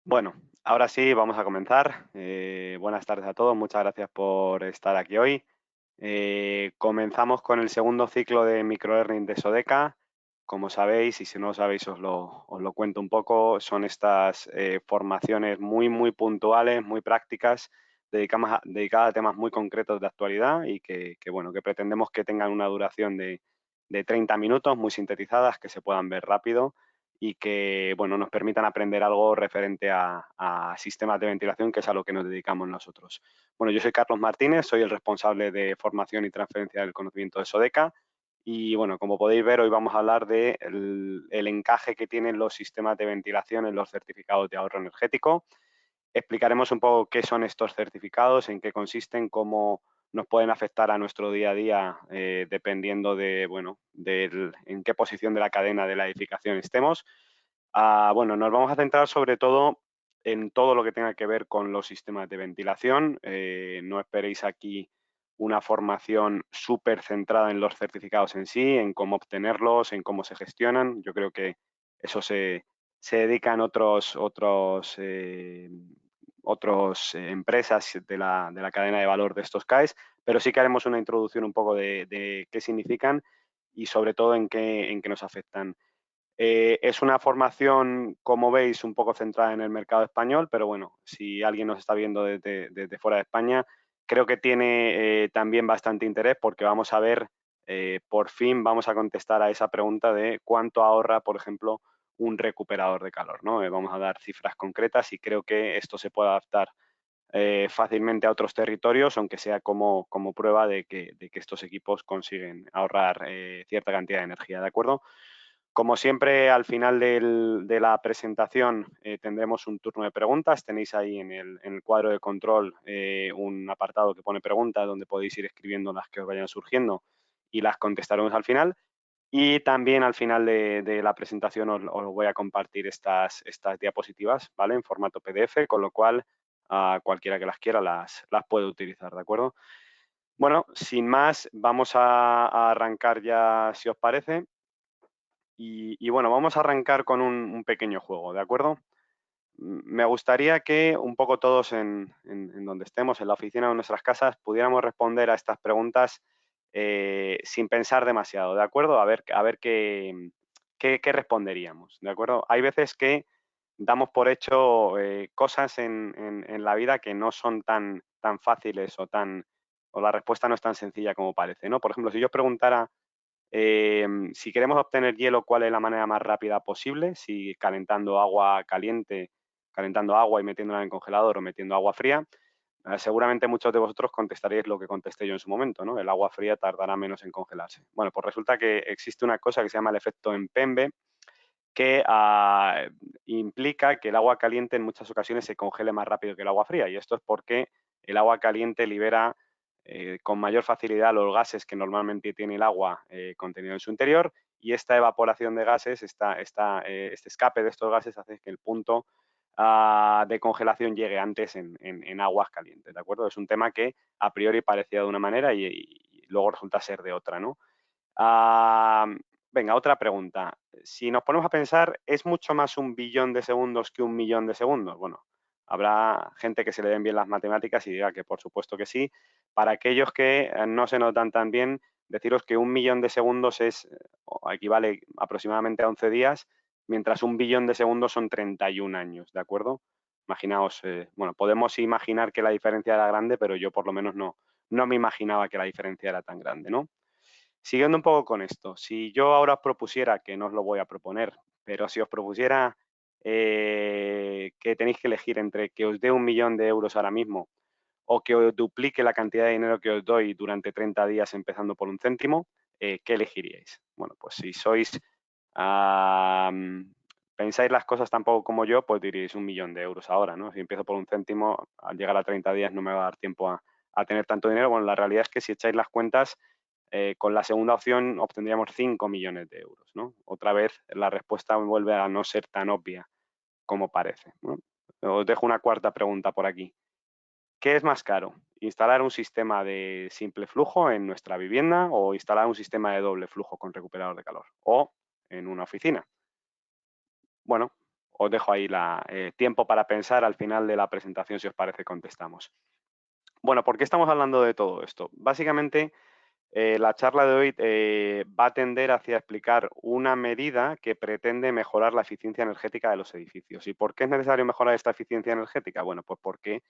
Bueno, ahora sí, vamos a comenzar. Buenas tardes a todos, muchas gracias por estar aquí hoy. Comenzamos con el segundo ciclo de microlearning de Sodeca. Como sabéis, y si no lo sabéis os lo cuento un poco, son estas formaciones muy puntuales, muy prácticas, dedicadas a temas muy concretos de actualidad y bueno, que pretendemos que tengan una duración de 30 minutos, muy sintetizadas, que se puedan ver rápido y que bueno, nos permitan aprender algo referente a sistemas de ventilación, que es a lo que nos dedicamos nosotros. Bueno, yo soy Carlos Martínez, soy el responsable de formación y transferencia del conocimiento de Sodeca y bueno, como podéis ver, hoy vamos a hablar de el encaje que tienen los sistemas de ventilación en los certificados de ahorro energético. Explicaremos un poco qué son estos certificados, en qué consisten, cómo nos pueden afectar a nuestro día a día, dependiendo de, bueno, en qué posición de la cadena de la edificación estemos. Bueno, nos vamos a centrar sobre todo en todo lo que tenga que ver con los sistemas de ventilación. No esperéis aquí una formación súper centrada en los certificados en sí, en cómo obtenerlos, en cómo se gestionan. Yo creo que eso se dedican otros empresas de la cadena de valor de estos CAEs, pero sí que haremos una introducción un poco de qué significan y sobre todo en qué nos afectan. Es una formación, como veis, un poco centrada en el mercado español, pero bueno, si alguien nos está viendo desde fuera de España, creo que tiene también bastante interés porque vamos a ver, por fin vamos a contestar a esa pregunta de cuánto ahorra, por ejemplo, un recuperador de calor, ¿no? Vamos a dar cifras concretas y creo que esto se puede adaptar fácilmente a otros territorios, aunque sea como prueba de que estos equipos consiguen ahorrar cierta cantidad de energía, ¿de acuerdo? Como siempre, al final de la presentación tendremos un turno de preguntas. Tenéis ahí en el cuadro de control un apartado que pone preguntas donde podéis ir escribiendo las que os vayan surgiendo y las contestaremos al final. Y también al final de la presentación os voy a compartir estas diapositivas, ¿vale? En formato PDF, con lo cual cualquiera que las quiera las puede utilizar, ¿de acuerdo? Bueno, sin más, vamos a arrancar ya, si os parece. Y bueno, vamos a arrancar con un pequeño juego, ¿de acuerdo? Me gustaría que un poco todos en donde estemos, en la oficina o en nuestras casas, pudiéramos responder a estas preguntas sin pensar demasiado, ¿de acuerdo? A ver qué responderíamos, ¿de acuerdo? Hay veces que damos por hecho cosas en la vida que no son tan fáciles o la respuesta no es tan sencilla como parece, ¿no? Por ejemplo, si yo os preguntara si queremos obtener hielo, ¿cuál es la manera más rápida posible? Si calentando agua caliente, calentando agua y metiéndola en el congelador o metiendo agua fría. Seguramente muchos de vosotros contestaréis lo que contesté yo en su momento, ¿no? El agua fría tardará menos en congelarse. Bueno, pues resulta que existe una cosa que se llama el efecto Empembe, que implica que el agua caliente en muchas ocasiones se congele más rápido que el agua fría. Y esto es porque el agua caliente libera con mayor facilidad los gases que normalmente tiene el agua contenido en su interior, y esta evaporación de gases, este escape de estos gases hace que el punto de congelación llegue antes en aguas calientes, ¿de acuerdo? Es un tema que a priori parecía de una manera y luego resulta ser de otra, ¿no? Ah, Venga, otra pregunta. Si nos ponemos a pensar, ¿es mucho más 1 billón de segundos que 1 millón de segundos? Bueno, habrá gente que se le den bien las matemáticas y diga que por supuesto que sí. Para aquellos que no se notan tan bien, deciros que 1 millón de segundos equivale aproximadamente a 11 días, mientras 1 billón de segundos son 31 años, ¿de acuerdo? Imaginaos, bueno, podemos imaginar que la diferencia era grande, pero yo por lo menos no me imaginaba que la diferencia era tan grande, ¿no? Siguiendo un poco con esto, si yo ahora os propusiera, que no os lo voy a proponer, pero si os propusiera que tenéis que elegir entre que os dé 1 millón de euros ahora mismo o que os duplique la cantidad de dinero que os doy durante 30 días empezando por 1 céntimo, ¿qué elegiríais? Bueno, pues si pensáis las cosas tampoco como yo, pues diréis 1 millón de euros ahora, ¿no? Si empiezo por 1 céntimo, al llegar a 30 días no me va a dar tiempo a tener tanto dinero. Bueno, la realidad es que si echáis las cuentas, con la segunda opción obtendríamos 5 millones de euros, ¿no? Otra vez la respuesta vuelve a no ser tan obvia como parece, ¿no? Os dejo una cuarta pregunta por aquí. ¿Qué es más caro? ¿Instalar un sistema de simple flujo en nuestra vivienda o instalar un sistema de doble flujo con recuperador de calor? O en una oficina. Bueno, os dejo ahí tiempo para pensar. Al final de la presentación, si os parece, contestamos. Bueno, ¿por qué estamos hablando de todo esto? Básicamente, la charla de hoy va a tender hacia explicar una medida que pretende mejorar la eficiencia energética de los edificios. ¿Y por qué es necesario mejorar esta eficiencia energética? Bueno, pues porque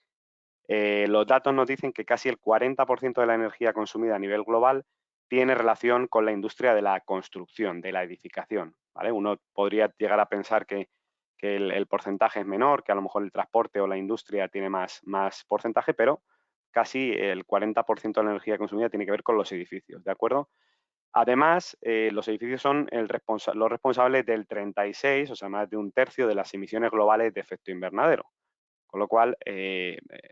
los datos nos dicen que casi el 40% de la energía consumida a nivel global tiene relación con la industria de la construcción, de la edificación, ¿vale? Uno podría llegar a pensar que el porcentaje es menor, que a lo mejor el transporte o la industria tiene más porcentaje, pero casi el 40% de la energía consumida tiene que ver con los edificios, ¿de acuerdo? Además, los edificios son los responsables del 36, o sea, más de un tercio de las emisiones globales de efecto invernadero. Con lo cual,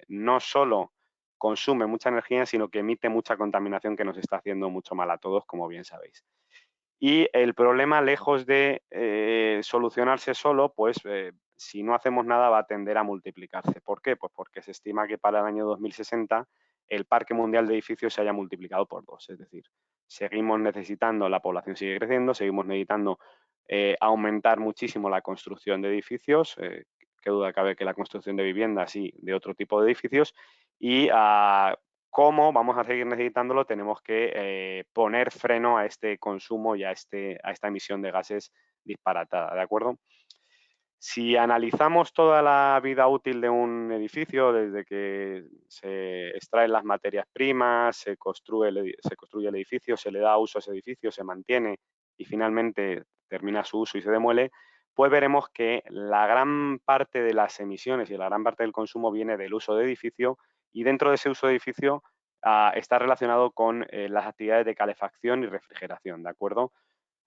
no solo consume mucha energía, sino que emite mucha contaminación que nos está haciendo mucho mal a todos, como bien sabéis. Y el problema, lejos de solucionarse solo, pues si no hacemos nada va a tender a multiplicarse. ¿Por qué? Pues porque se estima que para el año 2060 el parque mundial de edificios se haya multiplicado por 2. Es decir, seguimos necesitando, la población sigue creciendo, seguimos necesitando aumentar muchísimo la construcción de edificios. Qué duda cabe que la construcción de viviendas y de otro tipo de edificios. Y cómo vamos a seguir necesitándolo, tenemos que poner freno a este consumo y a esta emisión de gases disparatada, ¿de acuerdo? Si analizamos toda la vida útil de un edificio, desde que se extraen las materias primas, se construye el edificio, se le da uso a ese edificio, se mantiene y finalmente termina su uso y se demuele, pues veremos que la gran parte de las emisiones y la gran parte del consumo viene del uso de edificio, y dentro de ese uso de edificio está relacionado con las actividades de calefacción y refrigeración, ¿de acuerdo?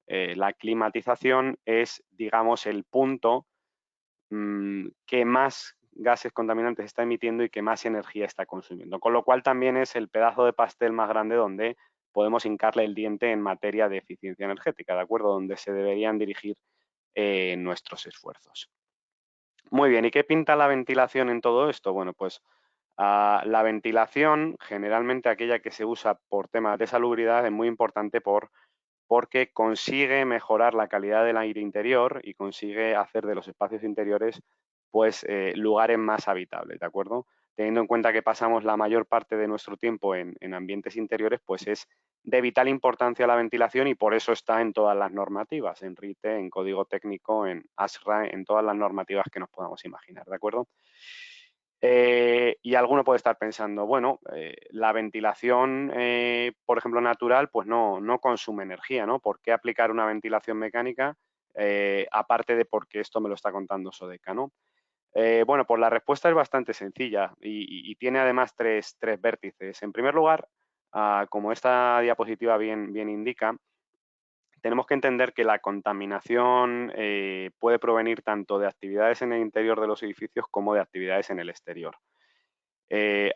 La climatización es, digamos, el punto que más gases contaminantes está emitiendo y que más energía está consumiendo. Con lo cual también es el pedazo de pastel más grande donde podemos hincarle el diente en materia de eficiencia energética, ¿de acuerdo? Donde se deberían dirigir nuestros esfuerzos. Muy bien, ¿y qué pinta la ventilación en todo esto? Bueno, pues la ventilación, generalmente aquella que se usa por temas de salubridad, es muy importante porque consigue mejorar la calidad del aire interior y consigue hacer de los espacios interiores pues lugares más habitables, ¿de acuerdo? Teniendo en cuenta que pasamos la mayor parte de nuestro tiempo en ambientes interiores, pues es de vital importancia la ventilación y por eso está en todas las normativas, en RITE, en Código Técnico, en ASRA, en todas las normativas que nos podamos imaginar, ¿de acuerdo? Y alguno puede estar pensando, bueno, la ventilación, por ejemplo, natural, pues no consume energía, ¿no? ¿Por qué aplicar una ventilación mecánica? Aparte de porque esto me lo está contando Sodeca, ¿no? Bueno, pues la respuesta es bastante sencilla y tiene además tres vértices. En primer lugar, como esta diapositiva bien indica, tenemos que entender que la contaminación puede provenir tanto de actividades en el interior de los edificios como de actividades en el exterior.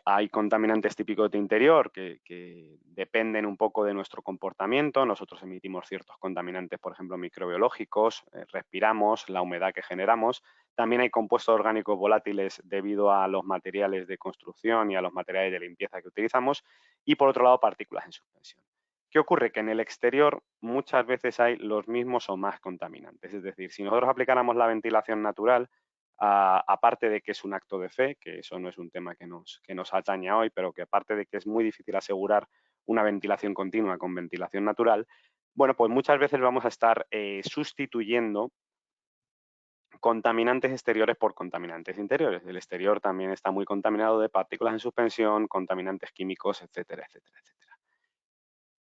Hay contaminantes típicos de interior que dependen un poco de nuestro comportamiento. Nosotros emitimos ciertos contaminantes, por ejemplo, microbiológicos, respiramos, la humedad que generamos. También hay compuestos orgánicos volátiles debido a los materiales de construcción y a los materiales de limpieza que utilizamos. Y por otro lado, partículas en suspensión. ¿Qué ocurre? Que en el exterior muchas veces hay los mismos o más contaminantes. Es decir, si nosotros aplicáramos la ventilación natural, aparte de que es un acto de fe, que eso no es un tema que nos atañe hoy, pero que aparte de que es muy difícil asegurar una ventilación continua con ventilación natural, bueno, pues muchas veces vamos a estar sustituyendo contaminantes exteriores por contaminantes interiores. El exterior también está muy contaminado de partículas en suspensión, contaminantes químicos, etcétera, etcétera, etcétera.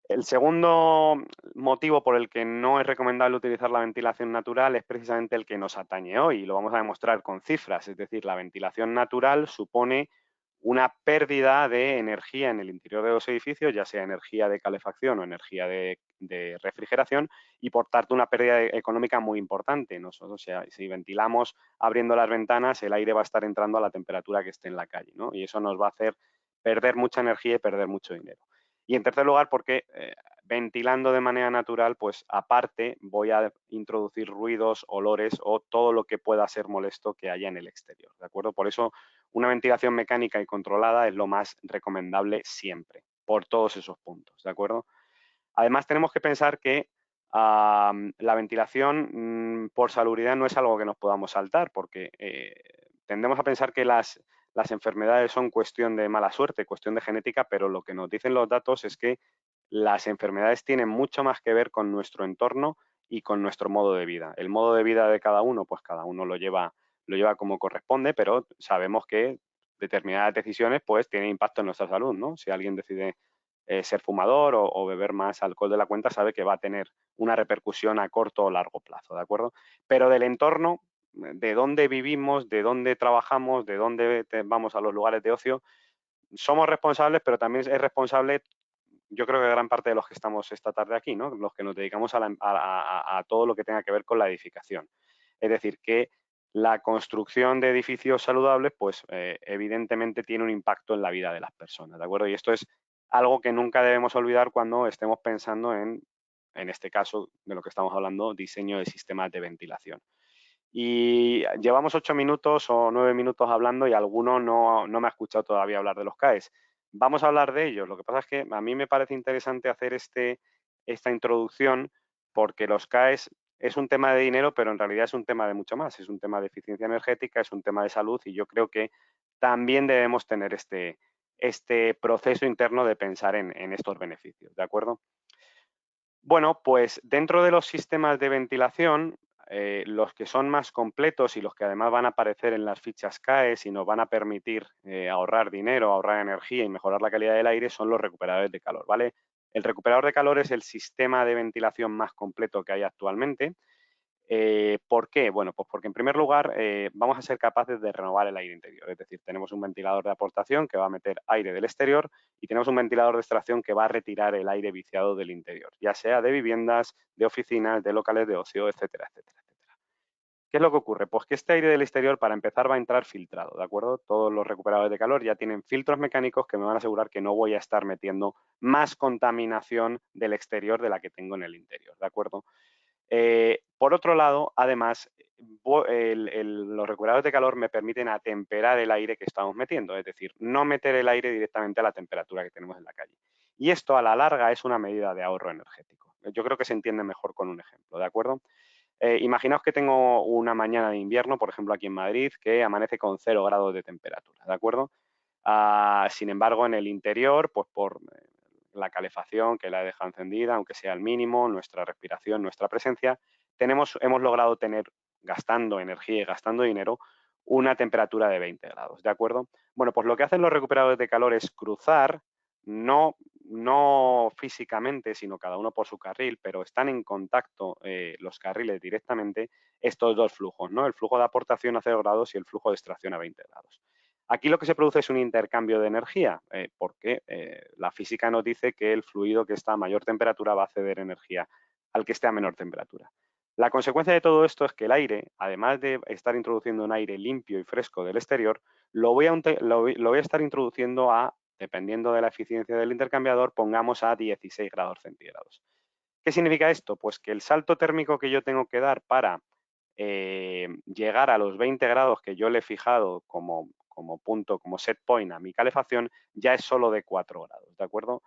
El segundo motivo por el que no es recomendable utilizar la ventilación natural es precisamente el que nos atañe hoy, y lo vamos a demostrar con cifras. Es decir, la ventilación natural supone una pérdida de energía en el interior de los edificios, ya sea energía de calefacción o energía de refrigeración, y por tanto una pérdida económica muy importante. Nosotros, o sea, si ventilamos abriendo las ventanas, el aire va a estar entrando a la temperatura que esté en la calle, ¿no? Y eso nos va a hacer perder mucha energía y perder mucho dinero. Y en tercer lugar, porque ventilando de manera natural, pues aparte voy a introducir ruidos, olores o todo lo que pueda ser molesto que haya en el exterior, ¿de acuerdo? Por eso una ventilación mecánica y controlada es lo más recomendable siempre, por todos esos puntos, ¿de acuerdo? Además, tenemos que pensar que La ventilación, por salubridad, no es algo que nos podamos saltar, porque tendemos a pensar que las enfermedades son cuestión de mala suerte, cuestión de genética, pero lo que nos dicen los datos es que las enfermedades tienen mucho más que ver con nuestro entorno y con nuestro modo de vida. El modo de vida de cada uno, pues cada uno lo lleva como corresponde, pero sabemos que determinadas decisiones pues tienen impacto en nuestra salud, ¿no? Si alguien decide ser fumador o beber más alcohol de la cuenta, sabe que va a tener una repercusión a corto o largo plazo, ¿de acuerdo? Pero del entorno, de dónde vivimos, de dónde trabajamos, de dónde vamos a los lugares de ocio, somos responsables, pero también es responsable, yo creo que gran parte de los que estamos esta tarde aquí, ¿no? Los que nos dedicamos a todo lo que tenga que ver con la edificación. Es decir, que la construcción de edificios saludables, pues evidentemente tiene un impacto en la vida de las personas, ¿de acuerdo? Y esto es algo que nunca debemos olvidar cuando estemos pensando en este caso de lo que estamos hablando, diseño de sistemas de ventilación. Y llevamos 8 minutos o 9 minutos hablando y alguno no me ha escuchado todavía hablar de los CAEs. Vamos a hablar de ellos. Lo que pasa es que a mí me parece interesante hacer esta introducción porque los CAEs es un tema de dinero, pero en realidad es un tema de mucho más. Es un tema de eficiencia energética, es un tema de salud y yo creo que también debemos tener este proceso interno de pensar en estos beneficios, ¿de acuerdo? Bueno, pues dentro de los sistemas de ventilación, los que son más completos y los que además van a aparecer en las fichas CAES y nos van a permitir ahorrar dinero, ahorrar energía y mejorar la calidad del aire son los recuperadores de calor, ¿vale? El recuperador de calor es el sistema de ventilación más completo que hay actualmente. ¿Por qué? Bueno, pues porque en primer lugar vamos a ser capaces de renovar el aire interior. Es decir, tenemos un ventilador de aportación que va a meter aire del exterior y tenemos un ventilador de extracción que va a retirar el aire viciado del interior, ya sea de viviendas, de oficinas, de locales de ocio, etcétera, etcétera, etcétera. ¿Qué es lo que ocurre? Pues que este aire del exterior, para empezar, va a entrar filtrado, ¿de acuerdo? Todos los recuperadores de calor ya tienen filtros mecánicos que me van a asegurar que no voy a estar metiendo más contaminación del exterior de la que tengo en el interior, ¿de acuerdo? Por otro lado, además, los recuperadores de calor me permiten atemperar el aire que estamos metiendo, es decir, no meter el aire directamente a la temperatura que tenemos en la calle. Y esto a la larga es una medida de ahorro energético. Yo creo que se entiende mejor con un ejemplo, ¿de acuerdo? Imaginaos que tengo una mañana de invierno, por ejemplo aquí en Madrid, que amanece con 0 grados de temperatura, ¿de acuerdo? Sin embargo, en el interior, pues por la calefacción que la he dejado encendida, aunque sea al mínimo, nuestra respiración, nuestra presencia, hemos logrado tener, gastando energía y gastando dinero, una temperatura de 20 grados, ¿de acuerdo? Bueno, pues lo que hacen los recuperadores de calor es cruzar, no físicamente, sino cada uno por su carril, pero están en contacto los carriles directamente, estos dos flujos, ¿no? El flujo de aportación a 0 grados y el flujo de extracción a 20 grados. Aquí lo que se produce es un intercambio de energía, porque la física nos dice que el fluido que está a mayor temperatura va a ceder energía al que esté a menor temperatura. La consecuencia de todo esto es que el aire, además de estar introduciendo un aire limpio y fresco del exterior, lo voy a estar introduciendo dependiendo de la eficiencia del intercambiador, pongamos a 16 grados centígrados. ¿Qué significa esto? Pues que el salto térmico que yo tengo que dar para llegar a los 20 grados que yo le he fijado como punto, como set point a mi calefacción, ya es solo de 4 grados, ¿de acuerdo?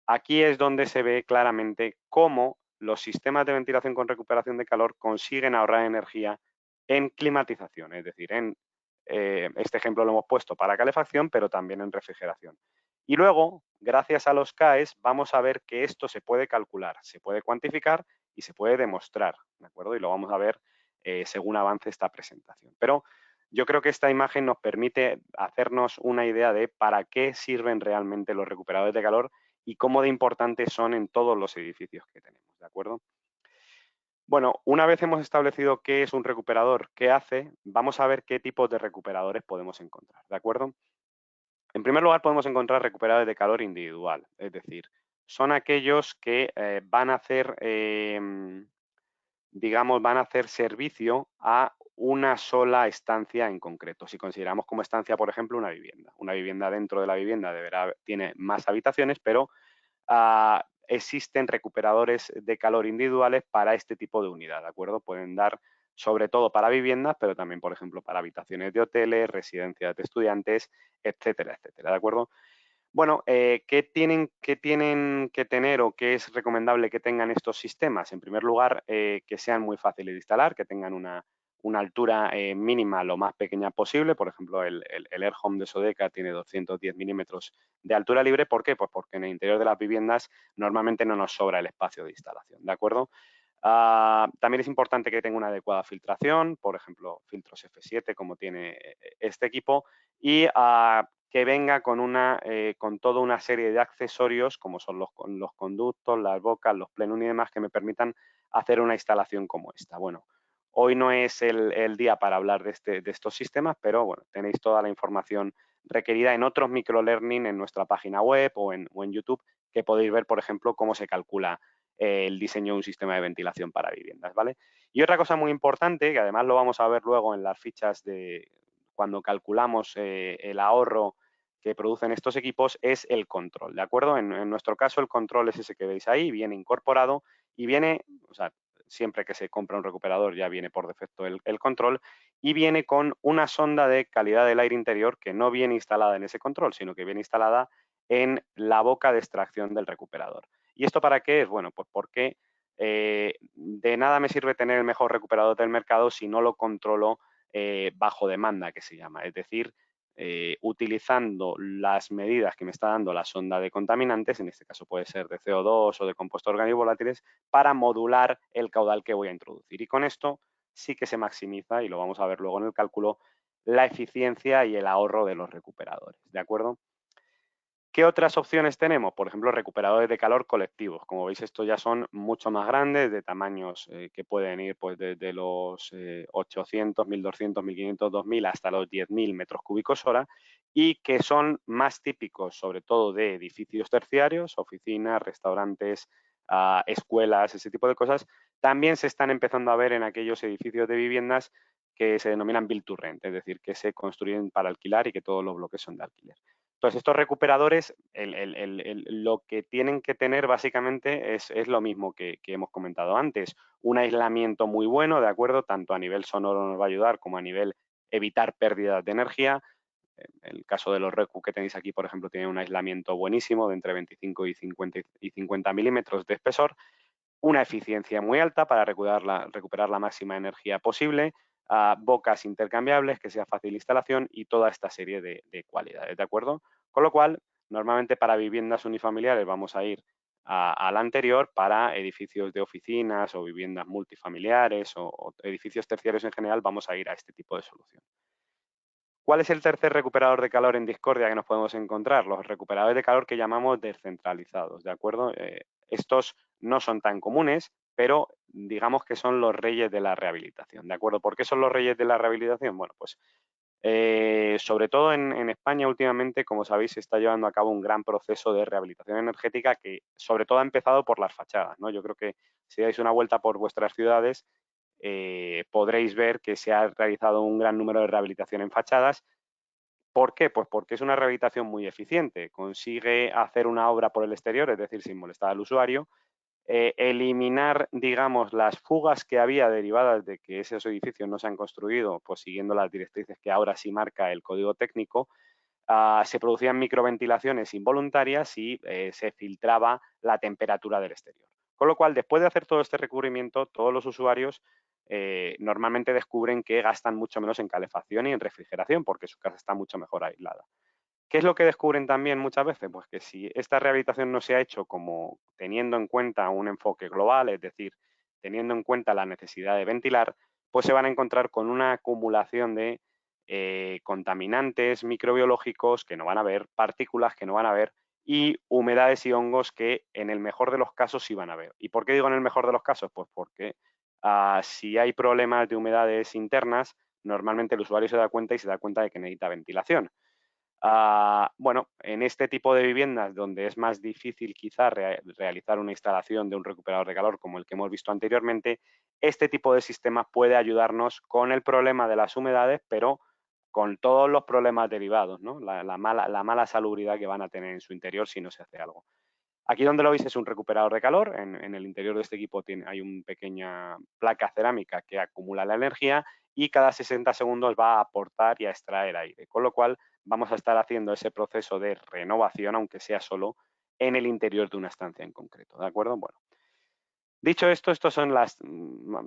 Aquí es donde se ve claramente cómo los sistemas de ventilación con recuperación de calor consiguen ahorrar energía en climatización, es decir, este ejemplo lo hemos puesto para calefacción, pero también en refrigeración. Y luego, gracias a los CAEs, vamos a ver que esto se puede calcular, se puede cuantificar y se puede demostrar, ¿de acuerdo? Y lo vamos a ver según avance esta presentación. Pero yo creo que esta imagen nos permite hacernos una idea de para qué sirven realmente los recuperadores de calor y cómo de importantes son en todos los edificios que tenemos, ¿de acuerdo? Bueno, una vez hemos establecido qué es un recuperador, qué hace, vamos a ver qué tipos de recuperadores podemos encontrar, ¿de acuerdo? En primer lugar, podemos encontrar recuperadores de calor individual, es decir, son aquellos que van a hacer digamos, van a hacer servicio a una sola estancia en concreto. Si consideramos como estancia, por ejemplo, una vivienda dentro de la vivienda tiene más habitaciones, pero existen recuperadores de calor individuales para este tipo de unidad, ¿de acuerdo? Pueden dar sobre todo para viviendas, pero también, por ejemplo, para habitaciones de hoteles, residencias de estudiantes, etcétera, etcétera, ¿de acuerdo? Bueno, ¿qué tienen que tener o qué es recomendable que tengan estos sistemas? En primer lugar, que sean muy fáciles de instalar, que tengan una altura mínima lo más pequeña posible. Por ejemplo, el Air Home de Sodeka tiene 210 milímetros de altura libre. ¿Por qué? Pues porque en el interior de las viviendas normalmente no nos sobra el espacio de instalación, ¿de acuerdo? También es importante que tenga una adecuada filtración, por ejemplo, filtros F7 como tiene este equipo, y que venga con toda una serie de accesorios como son los conductos, las bocas, los plenum y demás que me permitan hacer una instalación como esta. Bueno, hoy no es el día para hablar de estos sistemas, pero bueno, tenéis toda la información requerida en otros microlearning en nuestra página web o en YouTube, que podéis ver, por ejemplo, cómo se calcula el diseño de un sistema de ventilación para viviendas, ¿vale? Y otra cosa muy importante, que además lo vamos a ver luego en las fichas de cuando calculamos el ahorro que producen estos equipos, es el control, ¿de acuerdo? En nuestro caso, el control es ese que veis ahí, viene incorporado y viene, o sea, siempre que se compra un recuperador ya viene por defecto el control y viene con una sonda de calidad del aire interior que no viene instalada en ese control, sino que viene instalada en la boca de extracción del recuperador. ¿Y esto para qué es? Bueno, pues porque de nada me sirve tener el mejor recuperador del mercado si no lo controlo bajo demanda, que se llama. Es decir, utilizando las medidas que me está dando la sonda de contaminantes, en este caso puede ser de CO2 o de compuestos orgánicos volátiles, para modular el caudal que voy a introducir. Y con esto sí que se maximiza, y lo vamos a ver luego en el cálculo, la eficiencia y el ahorro de los recuperadores. ¿De acuerdo? ¿Qué otras opciones tenemos? Por ejemplo, recuperadores de calor colectivos. Como veis, estos ya son mucho más grandes, de tamaños que pueden ir pues, desde los 800, 1200, 1500, 2000 hasta los 10.000 metros cúbicos hora y que son más típicos, sobre todo, de edificios terciarios, oficinas, restaurantes, escuelas, ese tipo de cosas. También se están empezando a ver en aquellos edificios de viviendas que se denominan build to rent, es decir, que se construyen para alquilar y que todos los bloques son de alquiler. Entonces, estos recuperadores, lo que tienen que tener básicamente es lo mismo que hemos comentado antes. Un aislamiento muy bueno, ¿de acuerdo? Tanto a nivel sonoro nos va a ayudar como a nivel evitar pérdidas de energía. En el caso de los recu que tenéis aquí, por ejemplo, tiene un aislamiento buenísimo de entre 25 y 50 milímetros de espesor, una eficiencia muy alta para recuperar la máxima energía posible, bocas intercambiables, que sea fácil instalación y toda esta serie de cualidades, ¿de acuerdo? Con lo cual, normalmente para viviendas unifamiliares vamos a ir al anterior, para edificios de oficinas o viviendas multifamiliares o edificios terciarios en general vamos a ir a este tipo de solución. ¿Cuál es el tercer recuperador de calor en discordia que nos podemos encontrar? Los recuperadores de calor que llamamos descentralizados, ¿de acuerdo? Estos no son tan comunes, pero digamos que son los reyes de la rehabilitación, ¿de acuerdo? ¿Por qué son los reyes de la rehabilitación? Bueno, pues sobre todo en España últimamente, como sabéis, se está llevando a cabo un gran proceso de rehabilitación energética que sobre todo ha empezado por las fachadas, ¿no? Yo creo que si dais una vuelta por vuestras ciudades, podréis ver que se ha realizado un gran número de rehabilitación en fachadas. ¿Por qué? Pues porque es una rehabilitación muy eficiente. Consigue hacer una obra por el exterior, es decir, sin molestar al usuario, eliminar, digamos, las fugas que había derivadas de que esos edificios no se han construido, pues siguiendo las directrices que ahora sí marca el código técnico. Se producían microventilaciones involuntarias y se filtraba la temperatura del exterior. Con lo cual, después de hacer todo este recubrimiento, todos los usuarios normalmente descubren que gastan mucho menos en calefacción y en refrigeración porque su casa está mucho mejor aislada. ¿Qué es lo que descubren también muchas veces? Pues que si esta rehabilitación no se ha hecho como teniendo en cuenta un enfoque global, es decir, teniendo en cuenta la necesidad de ventilar, pues se van a encontrar con una acumulación de contaminantes microbiológicos que no van a ver, partículas que no van a ver y humedades y hongos que en el mejor de los casos sí van a ver. ¿Y por qué digo en el mejor de los casos? Pues porque si hay problemas de humedades internas, normalmente el usuario se da cuenta y se da cuenta de que necesita ventilación. Bueno, en este tipo de viviendas donde es más difícil quizá realizar una instalación de un recuperador de calor como el que hemos visto anteriormente, este tipo de sistema puede ayudarnos con el problema de las humedades, pero con todos los problemas derivados, ¿no? La mala salubridad que van a tener en su interior si no se hace algo. Aquí donde lo veis es un recuperador de calor. En el interior de este equipo hay una pequeña placa cerámica que acumula la energía y cada 60 segundos va a aportar y a extraer aire, con lo cual vamos a estar haciendo ese proceso de renovación, aunque sea solo en el interior de una estancia en concreto, ¿de acuerdo? Bueno, dicho esto, estas son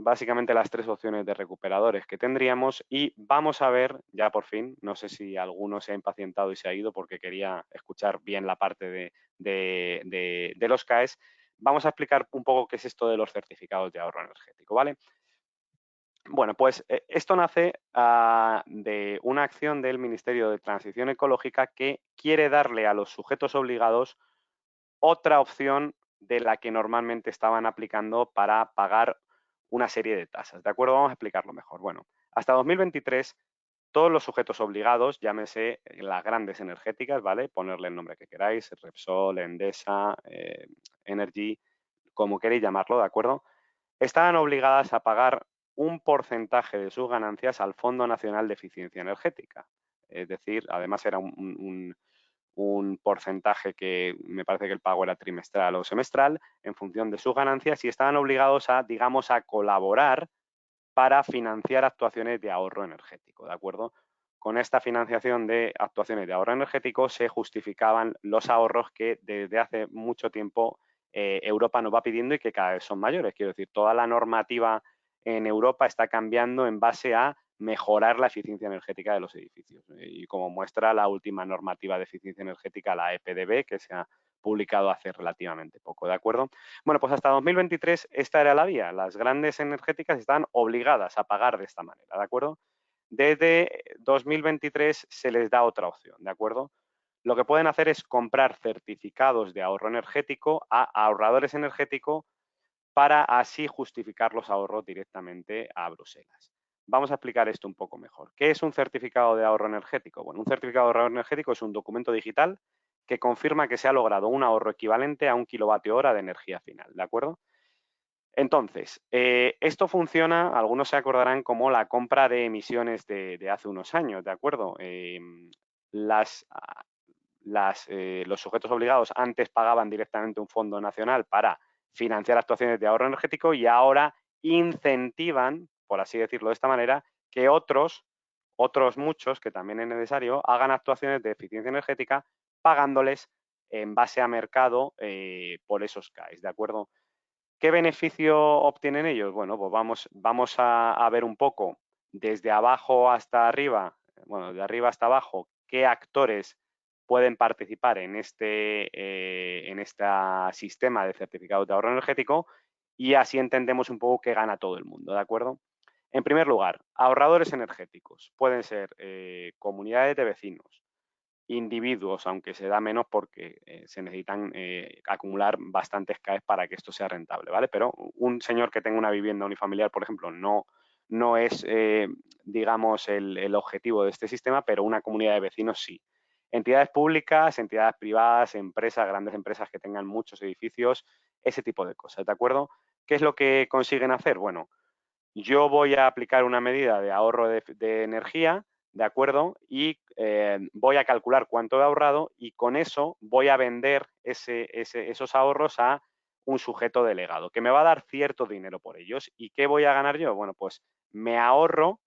básicamente las tres opciones de recuperadores que tendríamos y vamos a ver ya por fin, no sé si alguno se ha impacientado y se ha ido porque quería escuchar bien la parte de los CAEs, vamos a explicar un poco qué es esto de los certificados de ahorro energético, ¿vale? Bueno, pues esto nace de una acción del Ministerio de Transición Ecológica que quiere darle a los sujetos obligados otra opción de la que normalmente estaban aplicando para pagar una serie de tasas. ¿De acuerdo? Vamos a explicarlo mejor. Bueno, hasta 2023, todos los sujetos obligados, llámese las grandes energéticas, ¿vale? Ponerle el nombre que queráis, Repsol, Endesa, Energy, como queréis llamarlo, ¿de acuerdo? Estaban obligadas a pagar un porcentaje de sus ganancias al Fondo Nacional de Eficiencia Energética. Es decir, además era un porcentaje que me parece que el pago era trimestral o semestral en función de sus ganancias y estaban obligados a, digamos, a colaborar para financiar actuaciones de ahorro energético, ¿de acuerdo? Con esta financiación de actuaciones de ahorro energético se justificaban los ahorros que desde hace mucho tiempo Europa nos va pidiendo y que cada vez son mayores. Quiero decir, toda la normativa en Europa está cambiando en base a mejorar la eficiencia energética de los edificios. Y como muestra la última normativa de eficiencia energética, la EPDB, que se ha publicado hace relativamente poco, ¿de acuerdo? Bueno, pues hasta 2023 esta era la vía. Las grandes energéticas están obligadas a pagar de esta manera, ¿de acuerdo? Desde 2023 se les da otra opción, ¿de acuerdo? Lo que pueden hacer es comprar certificados de ahorro energético a ahorradores energéticos para así justificar los ahorros directamente a Bruselas. Vamos a explicar esto un poco mejor. ¿Qué es un certificado de ahorro energético? Bueno, un certificado de ahorro energético es un documento digital que confirma que se ha logrado un ahorro equivalente a 1 kWh de energía final, ¿de acuerdo? Entonces, esto funciona, algunos se acordarán, como la compra de emisiones de hace unos años, ¿de acuerdo? Las, los sujetos obligados antes pagaban directamente un fondo nacional para financiar actuaciones de ahorro energético y ahora incentivan, por así decirlo de esta manera, que otros muchos, que también es necesario, hagan actuaciones de eficiencia energética pagándoles en base a mercado por esos CAEs, ¿de acuerdo? ¿Qué beneficio obtienen ellos? Bueno, pues vamos a ver un poco desde abajo hasta arriba, bueno, de arriba hasta abajo, qué actores pueden participar en este sistema de certificados de ahorro energético y así entendemos un poco qué gana todo el mundo, ¿de acuerdo? En primer lugar, ahorradores energéticos. Pueden ser comunidades de vecinos, individuos, aunque se da menos porque se necesitan acumular bastantes CAEs para que esto sea rentable, ¿vale? Pero un señor que tenga una vivienda unifamiliar, por ejemplo, no es, digamos, el objetivo de este sistema, pero una comunidad de vecinos sí. Entidades públicas, entidades privadas, empresas, grandes empresas que tengan muchos edificios, ese tipo de cosas, ¿de acuerdo? ¿Qué es lo que consiguen hacer? Bueno, yo voy a aplicar una medida de ahorro de energía, ¿de acuerdo? Y voy a calcular cuánto he ahorrado y con eso voy a vender esos ahorros a un sujeto delegado, que me va a dar cierto dinero por ellos. ¿Y qué voy a ganar yo? Bueno, pues me ahorro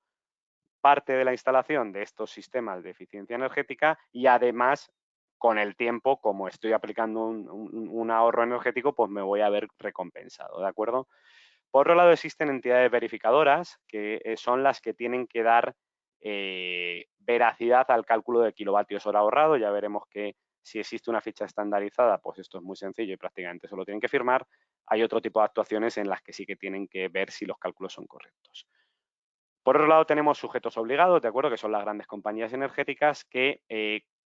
parte de la instalación de estos sistemas de eficiencia energética y además, con el tiempo, como estoy aplicando un ahorro energético, pues me voy a ver recompensado, ¿de acuerdo? Por otro lado, existen entidades verificadoras que son las que tienen que dar veracidad al cálculo de kilovatios hora ahorrado. Ya veremos que si existe una ficha estandarizada, pues esto es muy sencillo y prácticamente solo tienen que firmar. Hay otro tipo de actuaciones en las que sí que tienen que ver si los cálculos son correctos. Por otro lado, tenemos sujetos obligados, ¿de acuerdo? Que son las grandes compañías energéticas que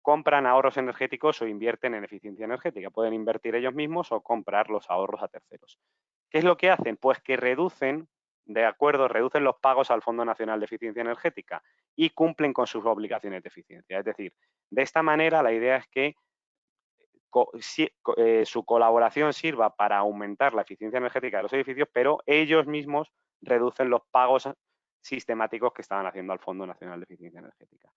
compran ahorros energéticos o invierten en eficiencia energética. Pueden invertir ellos mismos o comprar los ahorros a terceros. ¿Qué es lo que hacen? Pues que reducen, de acuerdo, reducen los pagos al Fondo Nacional de Eficiencia Energética y cumplen con sus obligaciones de eficiencia. Es decir, de esta manera la idea es que su colaboración sirva para aumentar la eficiencia energética de los edificios, pero ellos mismos reducen los pagos sistemáticos que estaban haciendo al Fondo Nacional de Eficiencia Energética.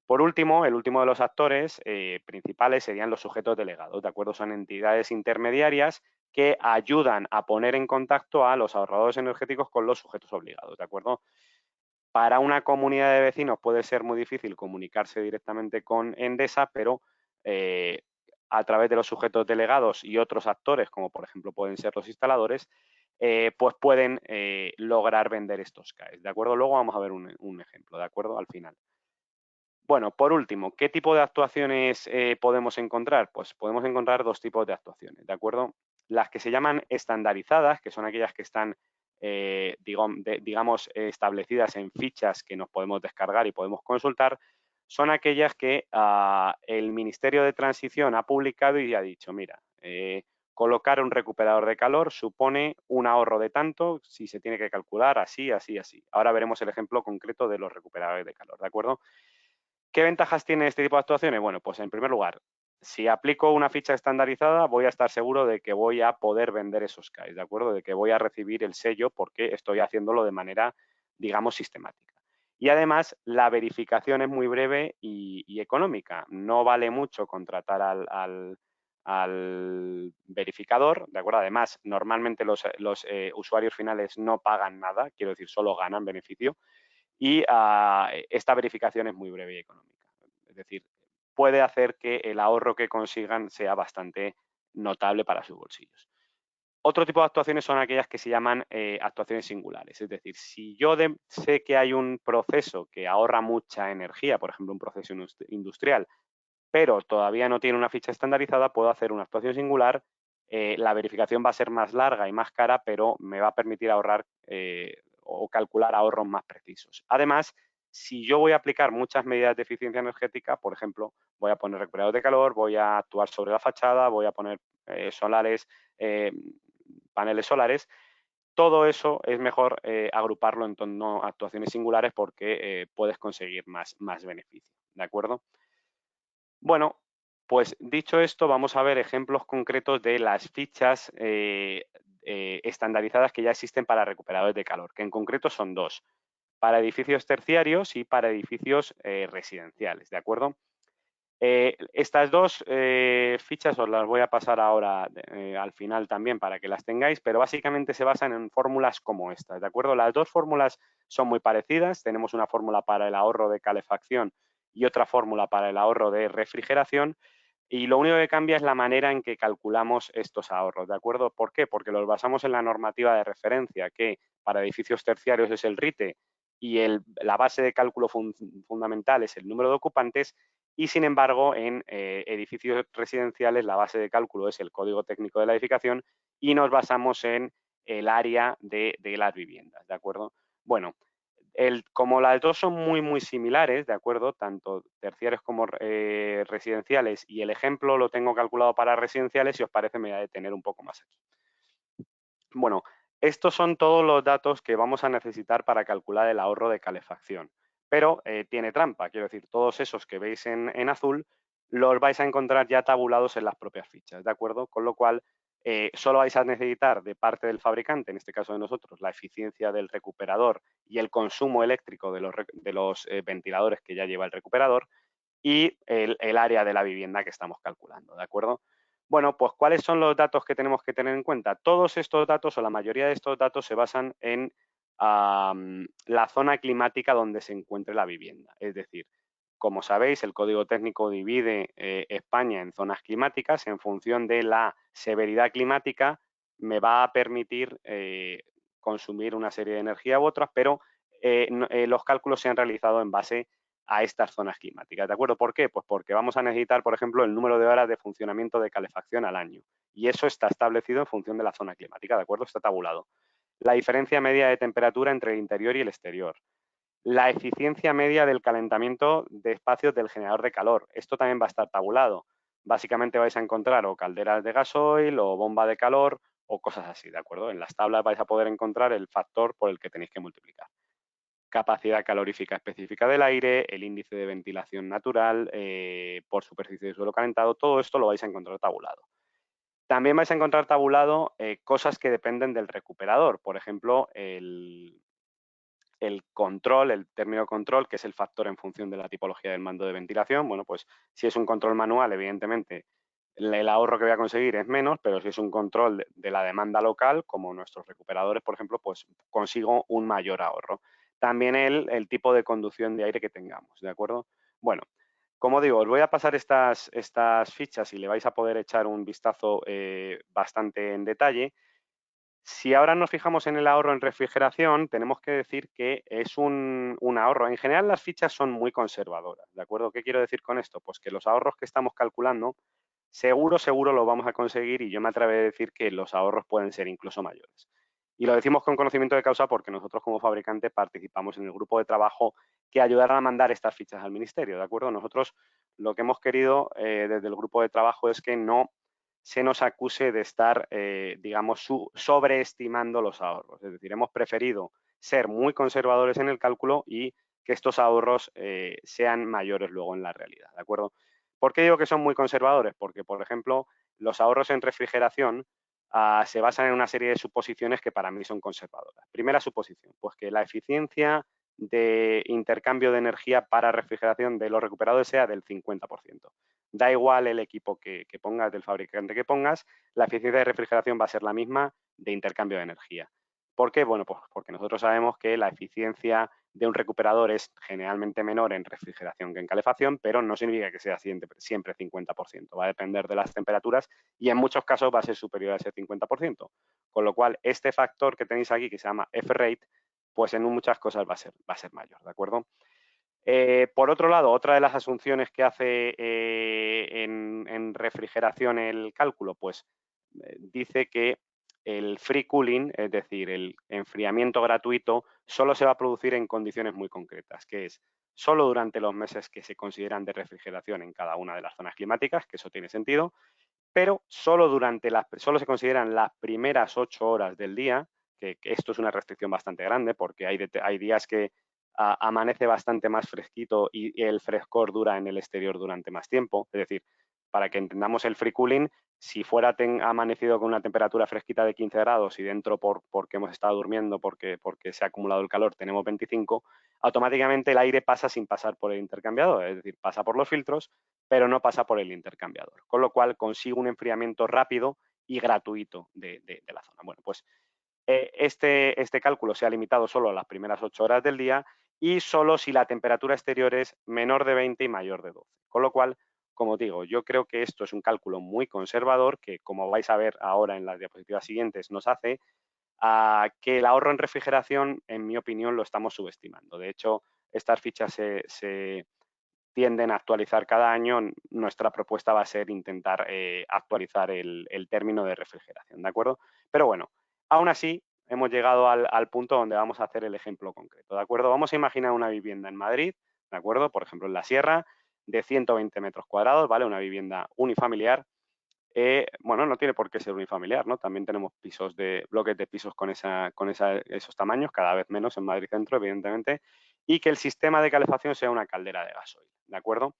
Por último, el último de los actores principales serían los sujetos delegados, ¿de acuerdo? Son entidades intermediarias que ayudan a poner en contacto a los ahorradores energéticos con los sujetos obligados, ¿de acuerdo? Para una comunidad de vecinos puede ser muy difícil comunicarse directamente con Endesa, pero a través de los sujetos delegados y otros actores, como por ejemplo pueden ser los instaladores, pues pueden lograr vender estos CAEs, ¿de acuerdo? Luego vamos a ver un ejemplo, ¿de acuerdo? Al final. Bueno, por último, ¿qué tipo de actuaciones podemos encontrar? Pues podemos encontrar dos tipos de actuaciones, ¿de acuerdo? Las que se llaman estandarizadas, que son aquellas que están, digamos, establecidas en fichas que nos podemos descargar y podemos consultar, son aquellas que el Ministerio de Transición ha publicado y ha dicho, mira, colocar un recuperador de calor supone un ahorro de tanto si se tiene que calcular así, así, así. Ahora veremos el ejemplo concreto de los recuperadores de calor, ¿de acuerdo? ¿Qué ventajas tiene este tipo de actuaciones? Bueno, pues en primer lugar, si aplico una ficha estandarizada, voy a estar seguro de que voy a poder vender esos CAEs, ¿de acuerdo? De que voy a recibir el sello porque estoy haciéndolo de manera, digamos, sistemática. Y además, la verificación es muy breve y económica. No vale mucho contratar al verificador, ¿de acuerdo? Además, normalmente los usuarios finales no pagan nada, quiero decir, solo ganan beneficio y esta verificación es muy breve y económica. Es decir, puede hacer que el ahorro que consigan sea bastante notable para sus bolsillos. Otro tipo de actuaciones son aquellas que se llaman actuaciones singulares. Es decir, si yo sé que hay un proceso que ahorra mucha energía, por ejemplo, un proceso industrial, pero todavía no tiene una ficha estandarizada, puedo hacer una actuación singular. La verificación va a ser más larga y más cara, pero me va a permitir ahorrar o calcular ahorros más precisos. Además, si yo voy a aplicar muchas medidas de eficiencia energética, por ejemplo, voy a poner recuperadores de calor, voy a actuar sobre la fachada, voy a poner solares, paneles solares, todo eso es mejor agruparlo en torno a actuaciones singulares porque puedes conseguir más beneficio, ¿de acuerdo? Bueno, pues dicho esto, vamos a ver ejemplos concretos de las fichas estandarizadas que ya existen para recuperadores de calor, que en concreto son dos, para edificios terciarios y para edificios residenciales, ¿de acuerdo? Estas dos fichas os las voy a pasar ahora al final también para que las tengáis, pero básicamente se basan en fórmulas como estas, ¿de acuerdo? Las dos fórmulas son muy parecidas. Tenemos una fórmula para el ahorro de calefacción y otra fórmula para el ahorro de refrigeración. Y lo único que cambia es la manera en que calculamos estos ahorros, ¿de acuerdo? ¿Por qué? Porque los basamos en la normativa de referencia, que para edificios terciarios es el RITE y la base de cálculo fundamental es el número de ocupantes, y sin embargo en edificios residenciales la base de cálculo es el código técnico de la edificación y nos basamos en el área de las viviendas, ¿de acuerdo? Bueno, como las dos son muy similares, ¿de acuerdo? Tanto terciarios como residenciales, y el ejemplo lo tengo calculado para residenciales, si os parece me voy a detener un poco más aquí. Bueno, estos son todos los datos que vamos a necesitar para calcular el ahorro de calefacción, pero tiene trampa, quiero decir, todos esos que veis en azul los vais a encontrar ya tabulados en las propias fichas, ¿de acuerdo? Con lo cual, solo vais a necesitar de parte del fabricante, en este caso de nosotros, la eficiencia del recuperador y el consumo eléctrico de los ventiladores que ya lleva el recuperador y el área de la vivienda que estamos calculando, ¿de acuerdo? Bueno, pues ¿cuáles son los datos que tenemos que tener en cuenta? Todos estos datos o la mayoría de estos datos se basan en la zona climática donde se encuentre la vivienda. Es decir, como sabéis, el código técnico divide España en zonas climáticas. En función de la severidad climática me va a permitir consumir una serie de energía u otras, pero los cálculos se han realizado en base a estas zonas climáticas, ¿de acuerdo? ¿Por qué? Pues porque vamos a necesitar, por ejemplo, el número de horas de funcionamiento de calefacción al año, y eso está establecido en función de la zona climática, ¿de acuerdo? Está tabulado. La diferencia media de temperatura entre el interior y el exterior. La eficiencia media del calentamiento de espacios del generador de calor. Esto también va a estar tabulado. Básicamente vais a encontrar o calderas de gasoil o bomba de calor o cosas así, ¿de acuerdo? En las tablas vais a poder encontrar el factor por el que tenéis que multiplicar. Capacidad calorífica específica del aire, el índice de ventilación natural por superficie de suelo calentado, todo esto lo vais a encontrar tabulado. También vais a encontrar tabulado cosas que dependen del recuperador, por ejemplo, el control, el término control, que es el factor en función de la tipología del mando de ventilación. Bueno, pues si es un control manual, evidentemente el ahorro que voy a conseguir es menos, pero si es un control de la demanda local, como nuestros recuperadores, por ejemplo, pues consigo un mayor ahorro. también el tipo de conducción de aire que tengamos, ¿de acuerdo? Bueno, como digo, os voy a pasar estas fichas y le vais a poder echar un vistazo bastante en detalle. Si ahora nos fijamos en el ahorro en refrigeración, tenemos que decir que es un ahorro. En general, las fichas son muy conservadoras, ¿de acuerdo? ¿Qué quiero decir con esto? Pues que los ahorros que estamos calculando, seguro lo vamos a conseguir y yo me atrevo a decir que los ahorros pueden ser incluso mayores. Y lo decimos con conocimiento de causa porque nosotros como fabricante participamos en el grupo de trabajo que ayudará a mandar estas fichas al ministerio, ¿de acuerdo? Nosotros lo que hemos querido desde el grupo de trabajo es que no se nos acuse de estar, digamos, sobreestimando los ahorros. Es decir, hemos preferido ser muy conservadores en el cálculo y que estos ahorros sean mayores luego en la realidad, ¿de acuerdo? ¿Por qué digo que son muy conservadores? Porque, por ejemplo, los ahorros en refrigeración se basan en una serie de suposiciones que para mí son conservadoras. Primera suposición, pues que la eficiencia de intercambio de energía para refrigeración de los recuperadores sea del 50%. Da igual el equipo que pongas, del fabricante que pongas, la eficiencia de refrigeración va a ser la misma de intercambio de energía. ¿Por qué? Bueno, pues porque nosotros sabemos que la eficiencia de un recuperador es generalmente menor en refrigeración que en calefacción, pero no significa que sea siempre 50%. Va a depender de las temperaturas y en muchos casos va a ser superior a ese 50%. Con lo cual, este factor que tenéis aquí, que se llama F-rate, pues en muchas cosas va a ser mayor, ¿de acuerdo? Por otro lado, otra de las asunciones que hace en refrigeración el cálculo, pues dice que el free cooling, es decir, el enfriamiento gratuito, solo se va a producir en condiciones muy concretas, que es solo durante los meses que se consideran de refrigeración en cada una de las zonas climáticas, que eso tiene sentido, pero solo se consideran las primeras 8 horas del día, que esto es una restricción bastante grande porque hay días que amanece bastante más fresquito y el frescor dura en el exterior durante más tiempo. Es decir, para que entendamos el free cooling, si fuera amanecido con una temperatura fresquita de 15 grados y dentro porque hemos estado durmiendo, porque se ha acumulado el calor, tenemos 25, automáticamente el aire pasa sin pasar por el intercambiador, es decir, pasa por los filtros, pero no pasa por el intercambiador, con lo cual consigue un enfriamiento rápido y gratuito de la zona. Bueno, pues este cálculo se ha limitado solo a las primeras 8 horas del día y solo si la temperatura exterior es menor de 20 y mayor de 12. Con lo cual, como digo, yo creo que esto es un cálculo muy conservador que, como vais a ver ahora en las diapositivas siguientes, nos hace que el ahorro en refrigeración, en mi opinión, lo estamos subestimando. De hecho, estas fichas se tienden a actualizar cada año. Nuestra propuesta va a ser intentar actualizar el término de refrigeración, ¿de acuerdo? Pero bueno, aún así, hemos llegado al punto donde vamos a hacer el ejemplo concreto, ¿de acuerdo? Vamos a imaginar una vivienda en Madrid, ¿de acuerdo? Por ejemplo, en la Sierra, de 120 metros cuadrados, ¿vale? Una vivienda unifamiliar. Bueno, no tiene por qué ser unifamiliar, ¿no? También tenemos bloques de pisos con esos tamaños, cada vez menos en Madrid Centro, evidentemente, y que el sistema de calefacción sea una caldera de gasoil, ¿de acuerdo?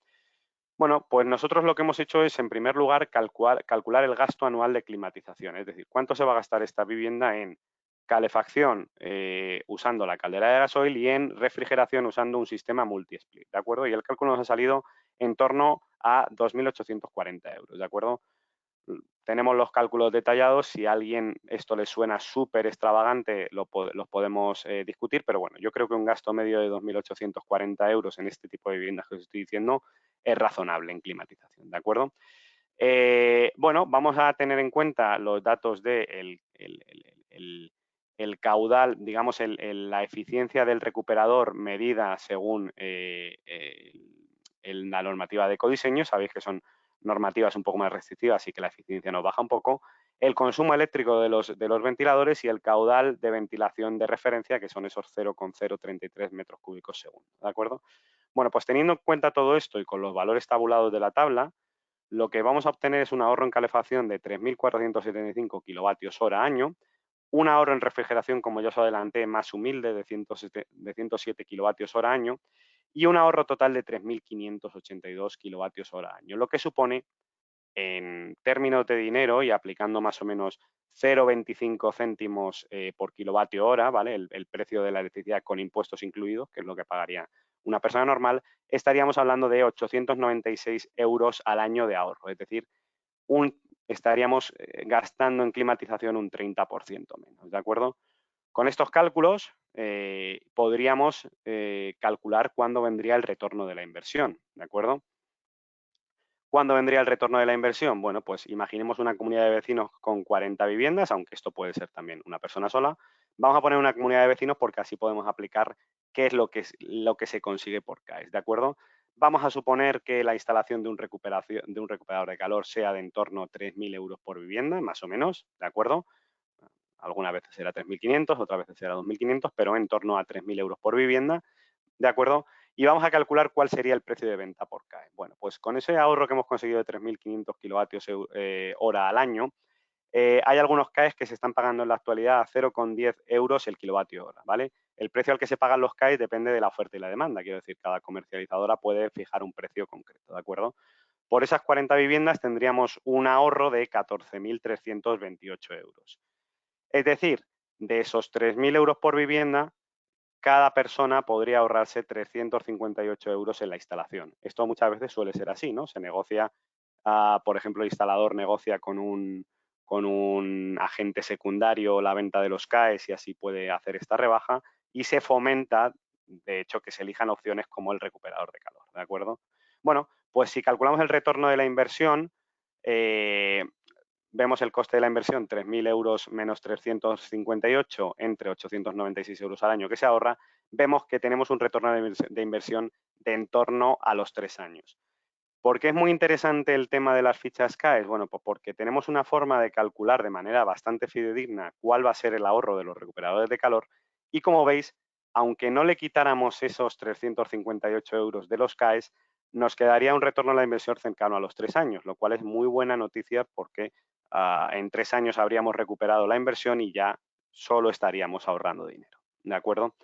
Bueno, pues nosotros lo que hemos hecho es, en primer lugar, calcular el gasto anual de climatización, es decir, cuánto se va a gastar esta vivienda en calefacción usando la caldera de gasoil y en refrigeración usando un sistema multi-split, ¿de acuerdo? Y el cálculo nos ha salido en torno a 2.840 euros, ¿de acuerdo? Tenemos los cálculos detallados. Si a alguien esto le suena súper extravagante, los podemos discutir, pero bueno, yo creo que un gasto medio de 2.840 euros en este tipo de viviendas que os estoy diciendo es razonable en climatización, ¿de acuerdo? Bueno, vamos a tener en cuenta los datos de el caudal, digamos, la eficiencia del recuperador medida según la normativa de ecodiseño. Sabéis que son normativas un poco más restrictivas y que la eficiencia nos baja un poco, el consumo eléctrico de los ventiladores y el caudal de ventilación de referencia, que son esos 0,033 metros cúbicos segundo, ¿de acuerdo? Bueno, pues teniendo en cuenta todo esto y con los valores tabulados de la tabla, lo que vamos a obtener es un ahorro en calefacción de 3.475 kilovatios hora año, un ahorro en refrigeración, como ya os adelanté, más humilde de 107 kilovatios hora año y un ahorro total de 3.582 kilovatios hora año, lo que supone, en términos de dinero y aplicando más o menos 0,25 céntimos por kilovatio hora, ¿vale? El precio de la electricidad con impuestos incluidos, que es lo que pagaría una persona normal, estaríamos hablando de 896 euros al año de ahorro, es decir, estaríamos gastando en climatización un 30% menos, ¿de acuerdo? Con estos cálculos podríamos calcular cuándo vendría el retorno de la inversión, ¿de acuerdo? ¿Cuándo vendría el retorno de la inversión? Bueno, pues imaginemos una comunidad de vecinos con 40 viviendas, aunque esto puede ser también una persona sola. Vamos a poner una comunidad de vecinos porque así podemos aplicar qué es lo que se consigue por CAES, ¿de acuerdo? Vamos a suponer que la instalación de un recuperador de calor sea de en torno a 3.000 euros por vivienda, más o menos, ¿de acuerdo? Algunas veces será 3.500, otras veces será 2.500, pero en torno a 3.000 euros por vivienda, ¿de acuerdo? Y vamos a calcular cuál sería el precio de venta por CAE. Bueno, pues con ese ahorro que hemos conseguido de 3.500 kilovatios hora al año, hay algunos CAEs que se están pagando en la actualidad a 0,10 euros el kilovatio hora, ¿vale? El precio al que se pagan los CAEs depende de la oferta y la demanda, quiero decir, cada comercializadora puede fijar un precio concreto, ¿de acuerdo? Por esas 40 viviendas tendríamos un ahorro de 14.328 euros. Es decir, de esos 3.000 euros por vivienda, cada persona podría ahorrarse 358 euros en la instalación. Esto muchas veces suele ser así, ¿no? Se negocia, por ejemplo, el instalador negocia con un agente secundario la venta de los CAEs y así puede hacer esta rebaja y se fomenta, de hecho, que se elijan opciones como el recuperador de calor, ¿de acuerdo? Bueno, pues si calculamos el retorno de la inversión, vemos el coste de la inversión, 3.000 euros menos 358 entre 896 euros al año que se ahorra, vemos que tenemos un retorno de inversión de en torno a los 3 años. ¿Por qué es muy interesante el tema de las fichas CAES? Bueno, pues porque tenemos una forma de calcular de manera bastante fidedigna cuál va a ser el ahorro de los recuperadores de calor y como veis, aunque no le quitáramos esos 358 euros de los CAES, nos quedaría un retorno de la inversión cercano a los 3 años, lo cual es muy buena noticia porque en 3 años habríamos recuperado la inversión y ya solo estaríamos ahorrando dinero. ¿De acuerdo?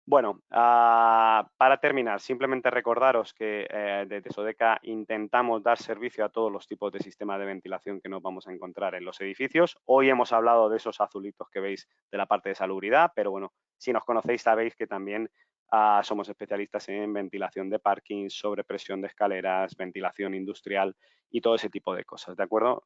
Bueno, para terminar, simplemente recordaros que desde Sodeca intentamos dar servicio a todos los tipos de sistemas de ventilación que nos vamos a encontrar en los edificios. Hoy hemos hablado de esos azulitos que veis de la parte de salubridad, pero bueno, si nos conocéis sabéis que también somos especialistas en ventilación de parking, sobrepresión de escaleras, ventilación industrial y todo ese tipo de cosas, ¿de acuerdo?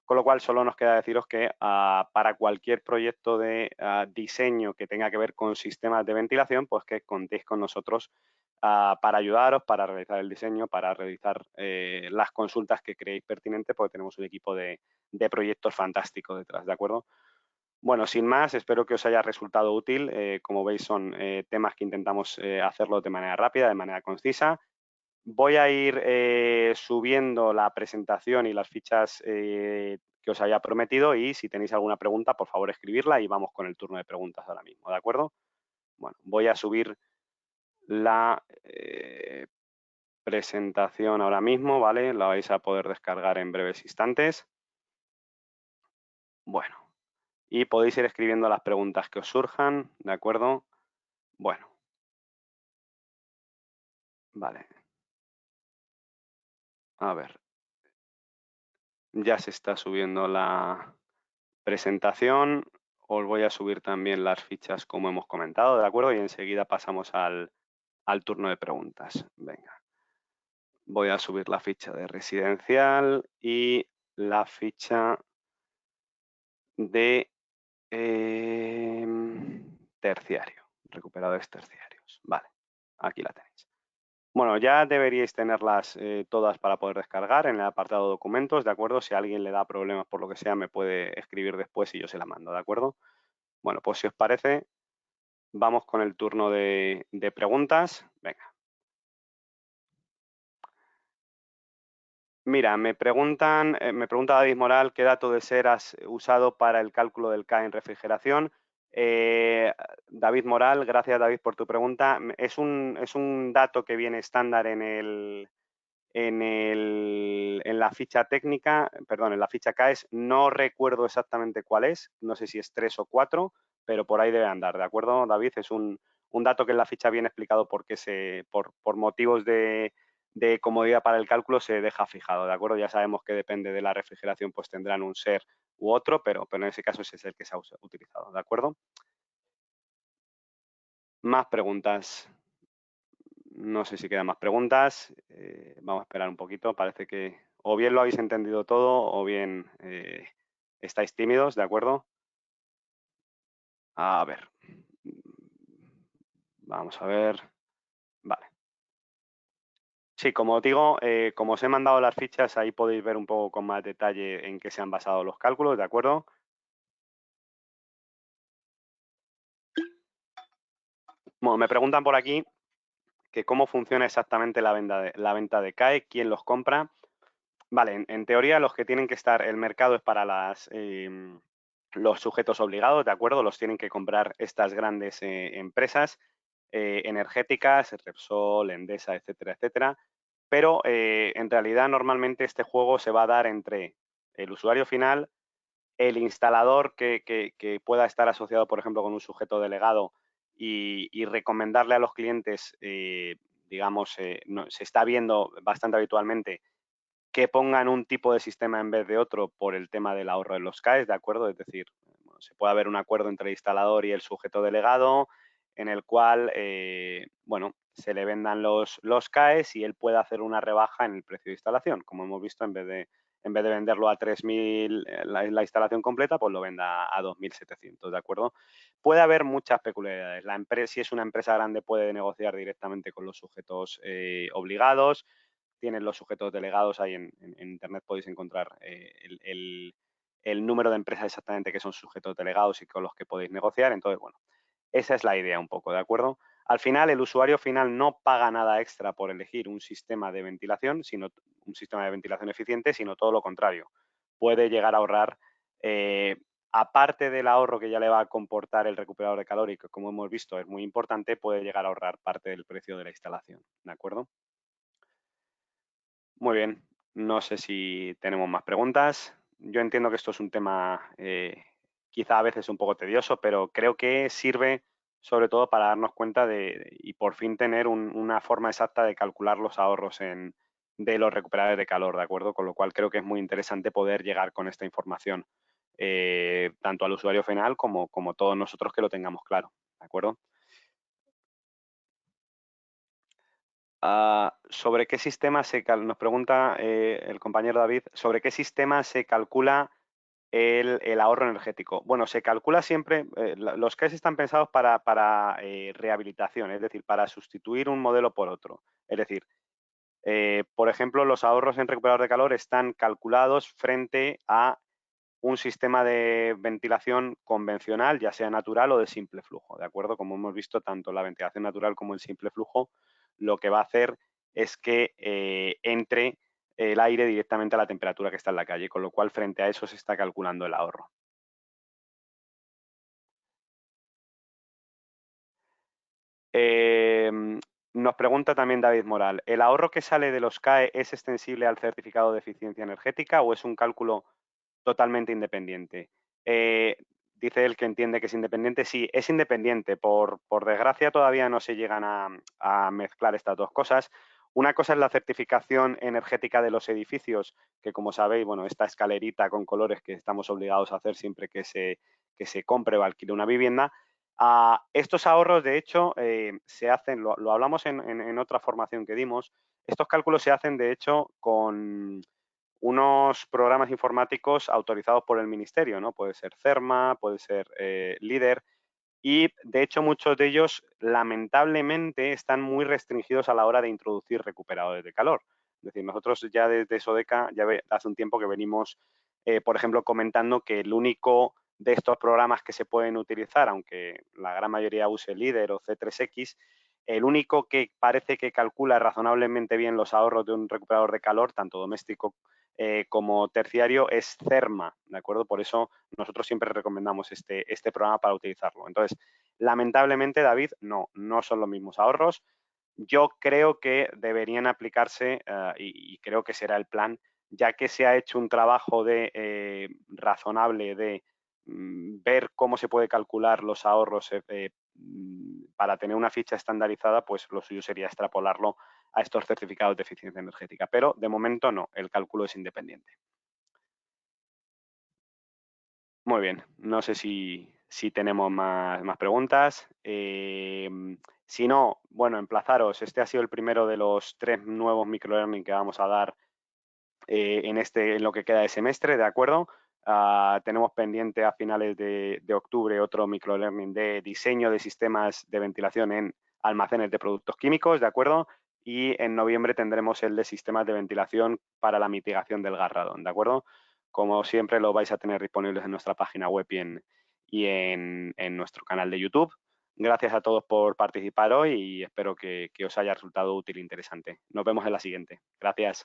Con lo cual, solo nos queda deciros que para cualquier proyecto de diseño que tenga que ver con sistemas de ventilación, pues que contéis con nosotros para ayudaros, para realizar el diseño, para realizar las consultas que creéis pertinentes, porque tenemos un equipo de proyectos fantásticos detrás, ¿de acuerdo? Bueno, sin más, espero que os haya resultado útil. Como veis, son temas que intentamos hacerlo de manera rápida, de manera concisa. Voy a ir subiendo la presentación y las fichas que os haya prometido y si tenéis alguna pregunta, por favor escribirla y vamos con el turno de preguntas ahora mismo, ¿de acuerdo? Bueno, voy a subir la presentación ahora mismo, ¿vale? La vais a poder descargar en breves instantes. Bueno, y podéis ir escribiendo las preguntas que os surjan, ¿de acuerdo? Bueno, vale. A ver, ya se está subiendo la presentación. Os voy a subir también las fichas como hemos comentado, ¿de acuerdo? Y enseguida pasamos al turno de preguntas. Venga, voy a subir la ficha de residencial y la ficha de terciario, recuperadores terciarios. Vale, aquí la tenéis. Bueno, ya deberíais tenerlas todas para poder descargar en el apartado documentos, ¿de acuerdo? Si a alguien le da problemas por lo que sea, me puede escribir después y yo se la mando, ¿de acuerdo? Bueno, pues si os parece, vamos con el turno de preguntas. Venga. Mira, me pregunta David Moral qué dato de ser has usado para el cálculo del K en refrigeración. David Moral, gracias David por tu pregunta. Es un dato que viene estándar en la ficha técnica, perdón, en la ficha CAES. No recuerdo exactamente cuál es, no sé si es 3 o 4, pero por ahí debe andar, ¿de acuerdo, David? Es un dato que en la ficha viene explicado porque por motivos de comodidad para el cálculo se deja fijado, ¿de acuerdo? Ya sabemos que depende de la refrigeración, pues tendrán un SER u otro, pero en ese caso ese es el que se ha utilizado, ¿de acuerdo? Más preguntas. No sé si quedan más preguntas. Vamos a esperar un poquito. Parece que o bien lo habéis entendido todo o bien estáis tímidos, ¿de acuerdo? A ver. Vamos a ver. Vale. Sí, como os digo, como os he mandado las fichas, ahí podéis ver un poco con más detalle en qué se han basado los cálculos, ¿de acuerdo? Bueno, me preguntan por aquí que cómo funciona exactamente la venta de CAE, quién los compra. Vale, en teoría los que tienen que estar, el mercado es para los sujetos obligados, ¿de acuerdo? Los tienen que comprar estas grandes empresas energéticas, Repsol, Endesa, etcétera, etcétera. Pero en realidad normalmente este juego se va a dar entre el usuario final, el instalador que pueda estar asociado, por ejemplo, con un sujeto delegado y recomendarle a los clientes, digamos, se está viendo bastante habitualmente que pongan un tipo de sistema en vez de otro por el tema del ahorro en los CAEs, ¿de acuerdo? Es decir, bueno, se puede haber un acuerdo entre el instalador y el sujeto delegado en el cual, bueno, se le vendan los CAEs y él pueda hacer una rebaja en el precio de instalación, como hemos visto, en vez de venderlo a 3.000 la instalación completa, pues lo venda a 2.700, ¿de acuerdo? Puede haber muchas peculiaridades. Si es una empresa grande, puede negociar directamente con los sujetos obligados. Tienen los sujetos delegados, ahí en Internet podéis encontrar el número de empresas exactamente que son sujetos delegados y con los que podéis negociar. Entonces, bueno, esa es la idea un poco, ¿de acuerdo? Al final, el usuario final no paga nada extra por elegir un sistema de ventilación, sino un sistema de ventilación eficiente, sino todo lo contrario. Puede llegar a ahorrar, aparte del ahorro que ya le va a comportar el recuperador de calor y que, como hemos visto, es muy importante, puede llegar a ahorrar parte del precio de la instalación, ¿de acuerdo? Muy bien, no sé si tenemos más preguntas. Yo entiendo que esto es un tema quizá a veces un poco tedioso, pero creo que sirve sobre todo para darnos cuenta y por fin tener una forma exacta de calcular los ahorros de los recuperadores de calor, ¿de acuerdo? Con lo cual creo que es muy interesante poder llegar con esta información tanto al usuario final como todos nosotros que lo tengamos claro, ¿de acuerdo? ¿Sobre qué sistema nos pregunta el compañero David, sobre qué sistema se calcula el ahorro energético? Bueno, se calcula siempre, los CAEs están pensados para rehabilitación, es decir, para sustituir un modelo por otro. Es decir, por ejemplo, los ahorros en recuperador de calor están calculados frente a un sistema de ventilación convencional, ya sea natural o de simple flujo, ¿de acuerdo? Como hemos visto, tanto la ventilación natural como el simple flujo, lo que va a hacer es que entre el aire directamente a la temperatura que está en la calle, con lo cual frente a eso se está calculando el ahorro. Eh, Nos pregunta también David Moral, ¿el ahorro que sale de los CAE es extensible al certificado de eficiencia energética o es un cálculo totalmente independiente? Dice él que entiende que es independiente. Sí, es independiente. Por desgracia todavía no se llegan a mezclar estas dos cosas. Una cosa es la certificación energética de los edificios, que como sabéis, bueno, esta escalerita con colores que estamos obligados a hacer siempre que se compre o alquile una vivienda. Estos ahorros, de hecho, se hacen, lo hablamos en otra formación que dimos, estos cálculos se hacen, de hecho, con unos programas informáticos autorizados por el ministerio, ¿no? Puede ser CERMA, puede ser LIDER, y de hecho muchos de ellos lamentablemente están muy restringidos a la hora de introducir recuperadores de calor. Es decir, nosotros ya desde Sodeca, hace un tiempo que venimos, por ejemplo, comentando que el único de estos programas que se pueden utilizar, aunque la gran mayoría use LIDER o C3X, el único que parece que calcula razonablemente bien los ahorros de un recuperador de calor, tanto doméstico como terciario, es CERMA, ¿de acuerdo? Por eso nosotros siempre recomendamos este programa para utilizarlo. Entonces, lamentablemente, David, no son los mismos ahorros. Yo creo que deberían aplicarse, y creo que será el plan, ya que se ha hecho un trabajo razonable de ver cómo se puede calcular los ahorros para tener una ficha estandarizada, pues lo suyo sería extrapolarlo a estos certificados de eficiencia energética. Pero de momento no, el cálculo es independiente. Muy bien, no sé si tenemos más preguntas. Si no, bueno, emplazaros. Este ha sido el primero de los 3 nuevos microlearning que vamos a dar en lo que queda de semestre, ¿de acuerdo? Tenemos pendiente a finales de octubre otro microlearning de diseño de sistemas de ventilación en almacenes de productos químicos, ¿de acuerdo? Y en noviembre tendremos el de sistemas de ventilación para la mitigación del gas radón, ¿de acuerdo? Como siempre, lo vais a tener disponibles en nuestra página web y en nuestro canal de YouTube. Gracias a todos por participar hoy y espero que os haya resultado útil e interesante. Nos vemos en la siguiente. Gracias.